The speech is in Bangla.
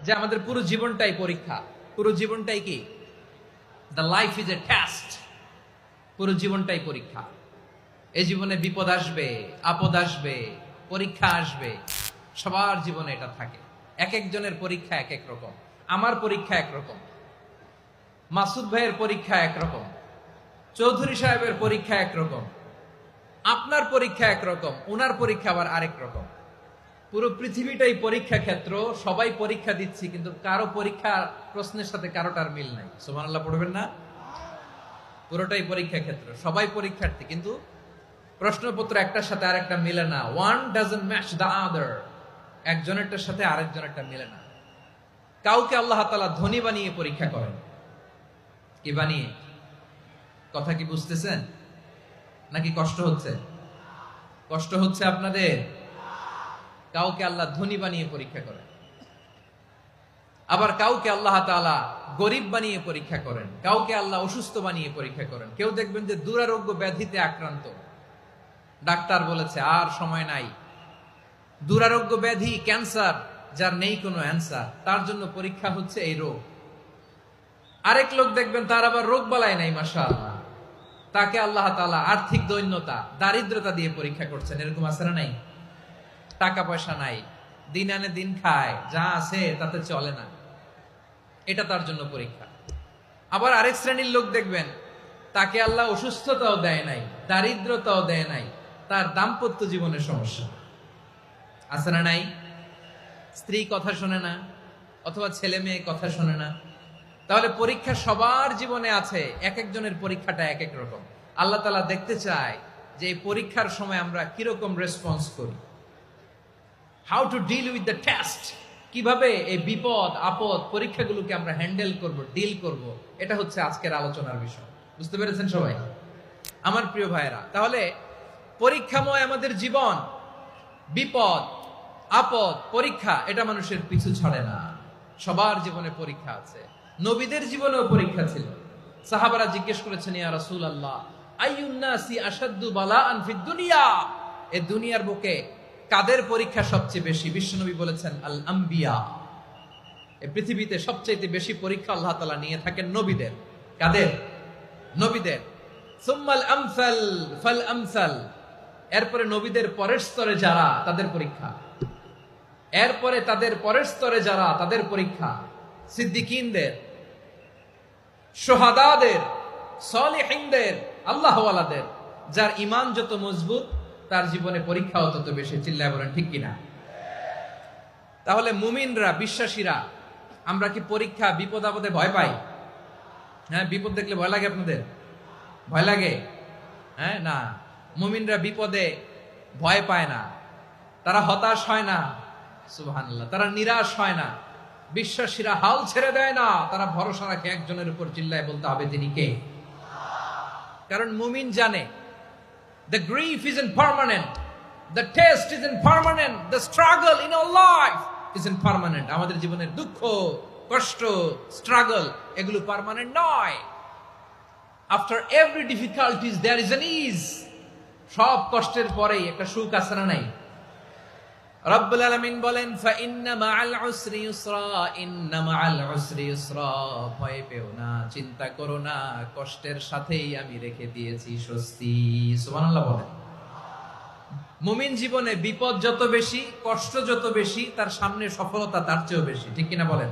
যে আমাদের পুরো জীবনটাই পরীক্ষা। পুরো জীবনটাই কি? The life is a test. পুরো জীবনটাই পরীক্ষা। এই জীবনে বিপদ আসবে, আপদ আসবে, পরীক্ষা আসবে, সবার জীবনে এটা থাকে। এক একজনের পরীক্ষা এক এক রকম। আমার পরীক্ষা একরকম, মাসুদ ভাইয়ের পরীক্ষা একরকম, চৌধুরী সাহেবের পরীক্ষা একরকম, আপনার পরীক্ষা একরকম, উনার পরীক্ষা আবার আরেক রকম। পুরো পৃথিবীটাই পরীক্ষা ক্ষেত্র, সবাই পরীক্ষা দিচ্ছি, কিন্তু কারো পরীক্ষা প্রশ্নের সাথে কারোটার মিল নাই। সুবহানাল্লাহ পড়বেন না? পুরোটাই পরীক্ষা ক্ষেত্র, সবাই পরীক্ষার্থী, কিন্তু প্রশ্নপত্র একটার সাথে আরেকটা মিলে না। One doesn't match the other. একজনেরটার সাথে আরেকজনেরটা মিলে না। কাউকে আল্লাহ তাআলা ধনী বানিয়ে পরীক্ষা করেন। কি বানিয়ে? কথা কি বুঝতেছেন নাকি কষ্ট হচ্ছে? কষ্ট হচ্ছে আপনাদের? কাউকে আল্লাহ ধনী বানিয়ে পরীক্ষা করেন, আবার কাউকে আল্লাহ তাআলা গরিব বানিয়ে পরীক্ষা করেন, কাউকে আল্লাহ অসুস্থ বানিয়ে পরীক্ষা করেন। কেউ দেখবেন যে দুরারোগ্য ব্যাধিতে আক্রান্ত, ডাক্তার বলেছে আর সময় নাই, দুরারোগ্য ব্যাধি, ক্যান্সার, যার নেই কোনো অ্যান্সার, তার জন্য পরীক্ষা হচ্ছে এই রোগ। আরেক লোক দেখবেন তার আবার রোগ বালাই নাই, মাশাআল্লাহ, তাকে আল্লাহ তাআলা আর্থিক দৈন্যতা, দারিদ্রতা দিয়ে পরীক্ষা করছেন। এরকম আছে না নাই? টাকা পয়সা নাই, দিন আনে দিন খায়, যা আছে তাতে চলে না, এটা তার জন্য পরীক্ষা। আবার আরেক শ্রেণীর লোক দেখবেন তাকে আল্লাহ অসুস্থতাও দেয় নাই, দারিদ্রতাও দেয় নাই, তার দাম্পত্য জীবনের সমস্যা আছে না নাই? স্ত্রী কথা শোনে না, অথবা ছেলে মেয়ে কথা শোনে না। তাহলে পরীক্ষা সবার জীবনে আছে, এক একজনের পরীক্ষাটা এক এক রকম। আল্লাহ তাআলা দেখতে চায় যে এই পরীক্ষার সময় আমরা কিরকম রেসপন্স করি। How to deal with the test, কিভাবে এই বিপদ আপদ পরীক্ষাগুলোকে আমরা হ্যান্ডেল করব, ডিল করব, এটা হচ্ছে আজকের আলোচনার বিষয়। বুঝতে পেরেছেন সবাই? আমার প্রিয় ভাইয়েরা, তাহলে পরীক্ষাময় আমাদের জীবন, বিপদ আপদ পরীক্ষা, এটা মানুষের পিছু ছাড়ে না। সবার জীবনে পরীক্ষা আছে। নবীদের জীবনেও পরীক্ষা ছিল। সাহাবারা জিজ্ঞেস করেছেন, ইয়া রাসূলুল্লাহ, আইয়ুন নাসি আশাদ্দু বালাআন ফিদ দুনিয়া, এই দুনিয়ার বুকে কাদের পরীক্ষা সবচেয়ে বেশি? বিশ্বনবী বলেছেন, আল আম্বিয়া। এই পৃথিবীতে সবচেয়ে বেশি পরীক্ষা আল্লাহ তাআলা নিয়ে থাকেন নবীদের। কাদের? নবীদের। সুম্মাল আমসাল ফাল আমসাল, এরপরে নবীদের পরের স্তরে যারা, তাদের পরীক্ষা। এরপরে তাদের পরের স্তরে যারা, তাদের পরীক্ষা। সিদ্দিকিনদের, শুহাদাদের, সালিহিনদের, আল্লাহওয়ালাদের। যার ঈমান যত মজবুত, তার জীবনে পরীক্ষাও তত বেশি। চিল্লায় বলেন ঠিক কিনা? তাহলে মুমিনরা, বিশ্বাসীরা, আমরা কি পরীক্ষা বিপদ আপদে ভয় পাই? হ্যাঁ, বিপদ দেখলে ভয় লাগে আপনাদের? ভয় লাগে? হ্যাঁ, না, মুমিনরা বিপদে ভয় পায় না, তারা হতাশ হয় না। সুবহানাল্লাহ। তারা নিরাশ হয় না। বিশ্বাসীরা হাল ছেড়ে দেয় না, তারা ভরসা রাখে একজনের উপর। চিল্লায় বলতে হবে তিনি কে? কারণ মুমিন জানে the grief isn't permanent, the test isn't permanent, the struggle in our life isn't permanent. আমাদের জীবনের দুঃখ, কষ্ট, স্ট্রাগল, এগুলো পার্মানেন্ট নয়। After every difficulties there is an ease. সব কষ্টের পরেই একটা সুখ আছে না নাই? রব্বুল আলামিন বলেন, ফাইন্না মাআল উসরি ইউসরা, ইন্না মাআল উসরি ইউসরা। ভয় পেও না, চিন্তা করো না, কষ্টের সাথেই আমি রেখে দিয়েছি স্বস্তি। সুবহানাল্লাহ বলেন। মুমিন জীবনে বিপদ যত বেশি, কষ্ট যত বেশি, তার সামনে সফলতা তার চেয়েও বেশি। ঠিক কিনা বলেন?